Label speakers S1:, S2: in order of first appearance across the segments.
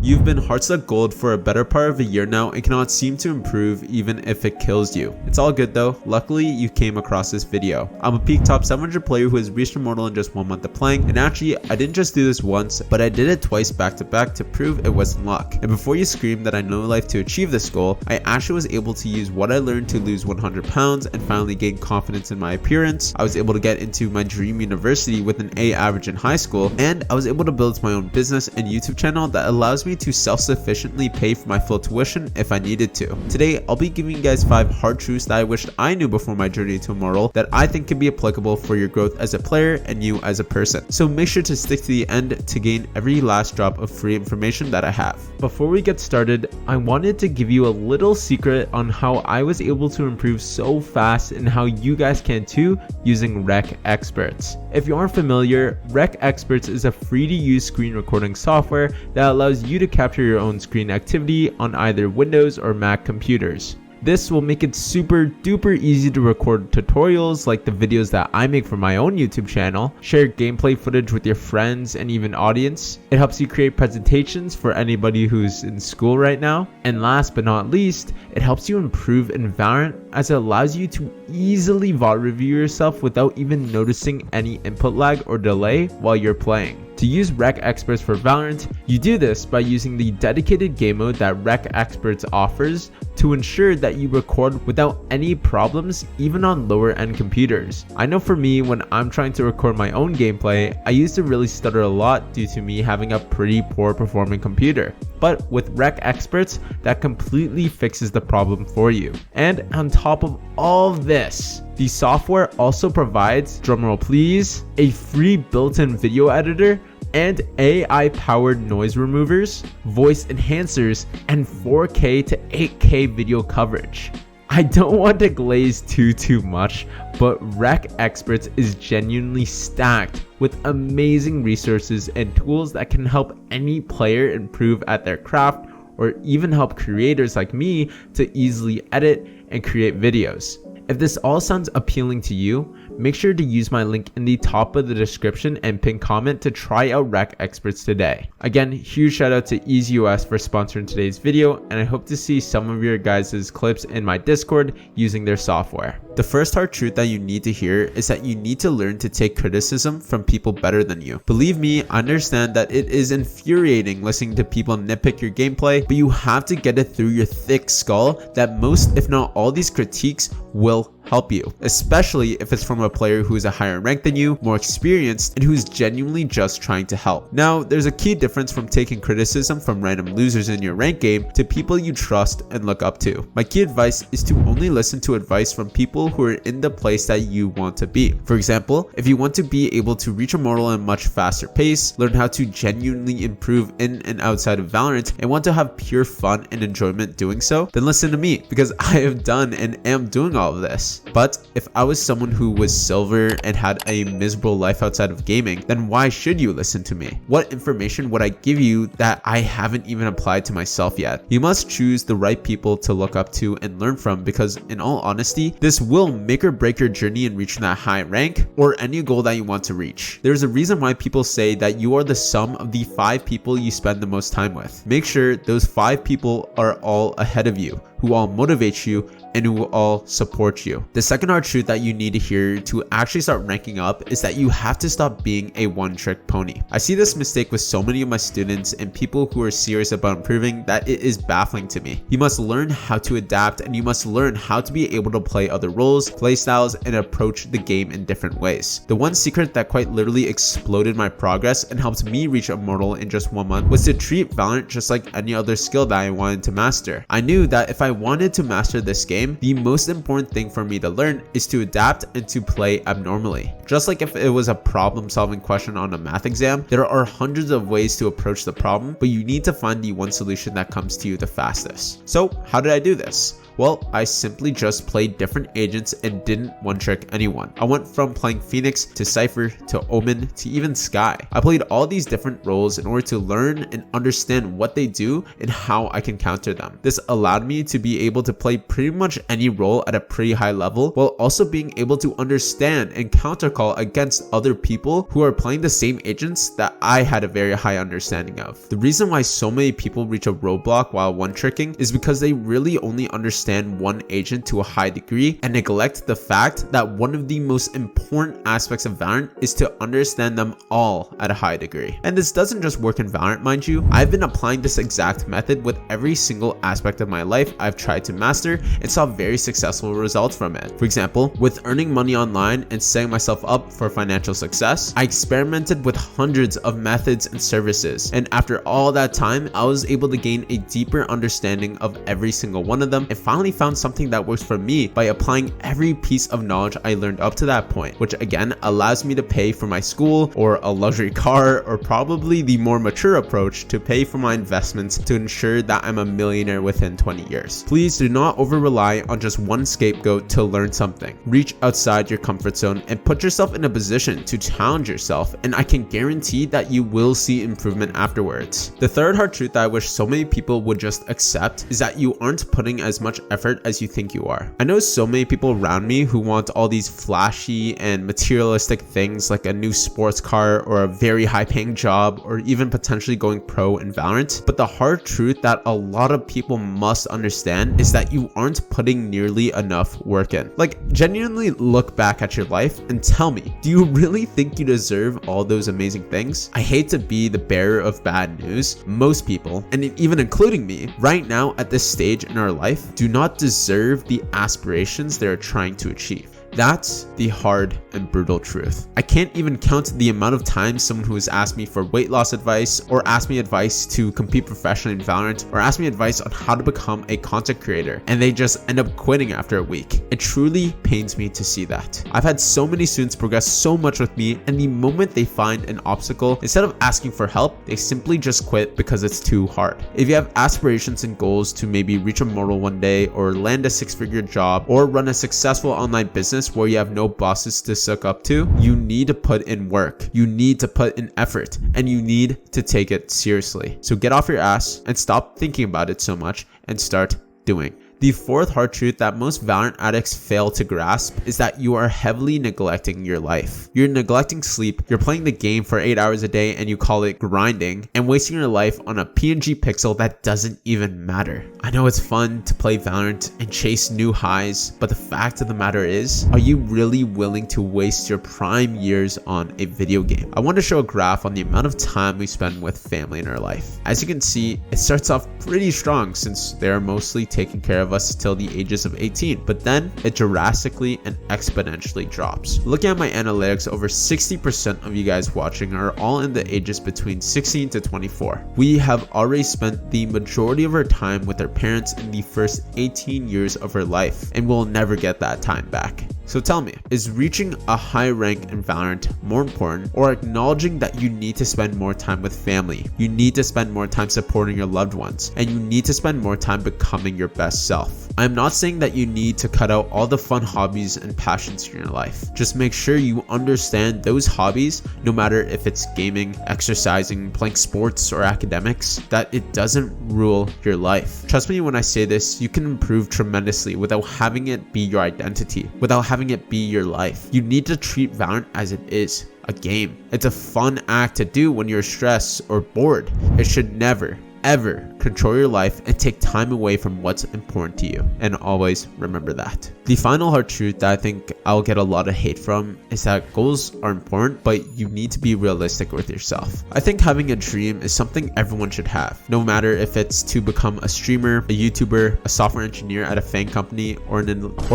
S1: You've been heart stuck gold for a better part of a year now and cannot seem to improve even if it kills you. It's all good though, luckily you came across this video. I'm a peak top 700 player who has reached Immortal in just 1 month of playing, and actually I didn't just do this once, but I did it twice back to back to prove it wasn't luck. And before you scream that I know life to achieve this goal, I actually was able to use what I learned to lose 100 pounds and finally gain confidence in my appearance. I was able to get into my dream university with an A average in high school, and I was able to build my own business and YouTube channel that allows me to self-sufficiently pay for my full tuition if I needed to. Today, I'll be giving you guys 5 hard truths that I wished I knew before my journey to Immortal that I think can be applicable for your growth as a player and you as a person. So make sure to stick to the end to gain every last drop of free information that I have. Before we get started, I wanted to give you a little secret on how I was able to improve so fast and how you guys can too using Rec Experts. If you aren't familiar, Rec Experts is a free to use screen recording software that allows you to capture your own screen activity on either Windows or Mac computers. This will make it super duper easy to record tutorials like the videos that I make for my own YouTube channel, share gameplay footage with your friends and even audience. It helps you create presentations for anybody who's in school right now. And last but not least, it helps you improve in Valorant as it allows you to easily VOD review yourself without even noticing any input lag or delay while you're playing. To use Rec Experts for Valorant, you do this by using the dedicated game mode that Rec Experts offers to ensure that you record without any problems even on lower end computers. I know for me, when I'm trying to record my own gameplay, I used to really stutter a lot due to me having a pretty poor performing computer. But with Rec Experts, that completely fixes the problem for you. And on top of all of this, the software also provides, drumroll please, a free built-in video editor and AI-powered noise removers, voice enhancers, and 4K to 8K video coverage. I don't want to glaze too much, but Rec Experts is genuinely stacked with amazing resources and tools that can help any player improve at their craft or even help creators like me to easily edit and create videos. If this all sounds appealing to you, make sure to use my link in the top of the description and pin comment to try out Rec Experts today. Again, huge shout out to EasyOS for sponsoring today's video, and I hope to see some of your guys' clips in my Discord using their software. The first hard truth that you need to hear is that you need to learn to take criticism from people better than you. Believe me, I understand that it is infuriating listening to people nitpick your gameplay, but you have to get it through your thick skull that most, if not all, these critiques will help you, especially if it's from a player who is a higher rank than you, more experienced, and who's genuinely just trying to help. Now, there's a key difference from taking criticism from random losers in your rank game to people you trust and look up to. My key advice is to only listen to advice from people who are in the place that you want to be. For example, if you want to be able to reach Immortal at a much faster pace, learn how to genuinely improve in and outside of Valorant, and want to have pure fun and enjoyment doing so, then listen to me, because I have done and am doing all of this. But if I was someone who was silver and had a miserable life outside of gaming, then why should you listen to me? What information would I give you that I haven't even applied to myself yet? You must choose the right people to look up to and learn from, because in all honesty, this will make or break your journey in reaching that high rank or any goal that you want to reach. There's a reason why people say that you are the sum of the 5 people you spend the most time with. Make sure those 5 people are all ahead of you, who all motivate you and who will all support you. The second hard truth that you need to hear to actually start ranking up is that you have to stop being a one-trick pony. I see this mistake with so many of my students and people who are serious about improving that it is baffling to me. You must learn how to adapt, and you must learn how to be able to play other roles, play styles, and approach the game in different ways. The one secret that quite literally exploded my progress and helped me reach Immortal in just 1 month was to treat Valorant just like any other skill that I wanted to master. I knew that if I wanted to master this game, the most important thing for me to learn is to adapt and to play abnormally. Just like if it was a problem-solving question on a math exam, there are hundreds of ways to approach the problem, but you need to find the one solution that comes to you the fastest. So how did I do this? Well, I simply just played different agents and didn't one-trick anyone. I went from playing Phoenix to Cypher to Omen to even Sky. I played all these different roles in order to learn and understand what they do and how I can counter them. This allowed me to be able to play pretty much any role at a pretty high level, while also being able to understand and counter call against other people who are playing the same agents that I had a very high understanding of. The reason why so many people reach a roadblock while one-tricking is because they really only understand one agent to a high degree and neglect the fact that one of the most important aspects of Valorant is to understand them all at a high degree. And this doesn't just work in Valorant, mind you. I've been applying this exact method with every single aspect of my life I've tried to master and saw very successful results from it. For example, with earning money online and setting myself up for financial success, I experimented with hundreds of methods and services, and after all that time, I was able to gain a deeper understanding of every single one of them and finally found something that works for me by applying every piece of knowledge I learned up to that point, which again allows me to pay for my school or a luxury car, or probably the more mature approach to pay for my investments to ensure that I'm a millionaire within 20 years. Please do not over rely on just one scapegoat to learn something. Reach outside your comfort zone and put yourself in a position to challenge yourself, and I can guarantee that you will see improvement afterwards. The third hard truth that I wish so many people would just accept is that you aren't putting as much effort as you think you are. I know so many people around me who want all these flashy and materialistic things like a new sports car or a very high paying job or even potentially going pro in Valorant, but the hard truth that a lot of people must understand is that you aren't putting nearly enough work in. Like, genuinely look back at your life and tell me, do you really think you deserve all those amazing things? I hate to be the bearer of bad news. Most people, and even including me, right now at this stage in our life, do not deserve the aspirations they're trying to achieve. That's the hard and brutal truth. I can't even count the amount of times someone who has asked me for weight loss advice, or asked me advice to compete professionally in Valorant, or asked me advice on how to become a content creator, and they just end up quitting after a week. It truly pains me to see that. I've had so many students progress so much with me, and the moment they find an obstacle, instead of asking for help, they simply just quit because it's too hard. If you have aspirations and goals to maybe reach Immortal one day, or land a 6-figure job, or run a successful online business where you have no bosses to suck up to, you need to put in work, you need to put in effort, and you need to take it seriously. So get off your ass and stop thinking about it so much and start doing. The fourth hard truth that most Valorant addicts fail to grasp is that you are heavily neglecting your life. You're neglecting sleep, you're playing the game for 8 hours a day and you call it grinding, and wasting your life on a PNG pixel that doesn't even matter. I know it's fun to play Valorant and chase new highs, but the fact of the matter is, are you really willing to waste your prime years on a video game? I want to show a graph on the amount of time we spend with family in our life. As you can see, it starts off pretty strong since they're mostly taking care of us till the ages of 18, but then it drastically and exponentially drops. Looking at my analytics, over 60% of you guys watching are all in the ages between 16 to 24. We have already spent the majority of our time with our parents in the first 18 years of our life, and we'll never get that time back. So tell me, is reaching a high rank in Valorant more important, or acknowledging that you need to spend more time with family, you need to spend more time supporting your loved ones, and you need to spend more time becoming your best self? I'm not saying that you need to cut out all the fun hobbies and passions in your life. Just make sure you understand those hobbies, no matter if it's gaming, exercising, playing sports, or academics, that it doesn't rule your life. Trust me when I say this, you can improve tremendously without having it be your identity, without having it be your life. You need to treat Valorant as it is, a game. It's a fun act to do when you're stressed or bored. It should never, ever control your life and take time away from what's important to you. And always remember that. The final hard truth that I think I'll get a lot of hate from is that goals are important, but you need to be realistic with yourself. I think having a dream is something everyone should have, no matter if it's to become a streamer, a YouTuber, a software engineer at a FANG company, or an elite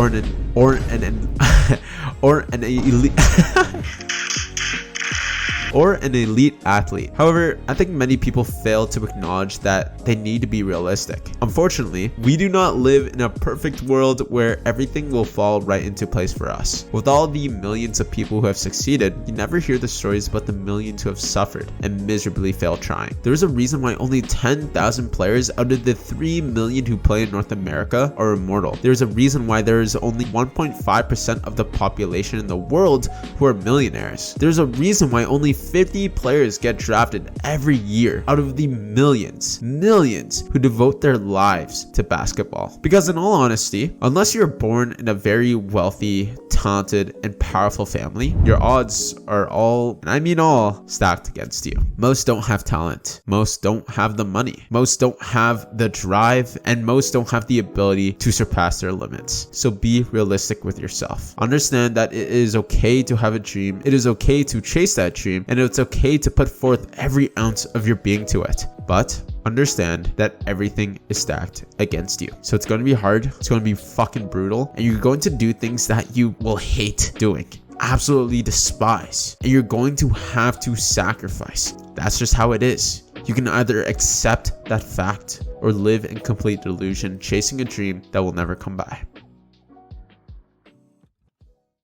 S1: or an elite athlete. However, I think many people fail to acknowledge that they need to be realistic. Unfortunately, we do not live in a perfect world where everything will fall right into place for us. With all the millions of people who have succeeded, you never hear the stories about the millions who have suffered and miserably failed trying. There's a reason why only 10,000 players out of the 3 million who play in North America are immortal. There's a reason why there is only 1.5% of the population in the world who are millionaires. There's a reason why only 50 players get drafted every year out of the millions who devote their lives to basketball. Because in all honesty, unless you're born in a very wealthy, talented, and powerful family, your odds are all, and I mean all, stacked against you. Most don't have talent. Most don't have the money. Most don't have the drive, and most don't have the ability to surpass their limits. So be realistic with yourself. Understand that it is okay to have a dream. It is okay to chase that dream, and it's okay to put forth every ounce of your being to it. But understand that everything is stacked against you. So it's going to be hard. It's going to be fucking brutal. And you're going to do things that you will hate doing, absolutely despise. And you're going to have to sacrifice. That's just how it is. You can either accept that fact or live in complete delusion, chasing a dream that will never come by.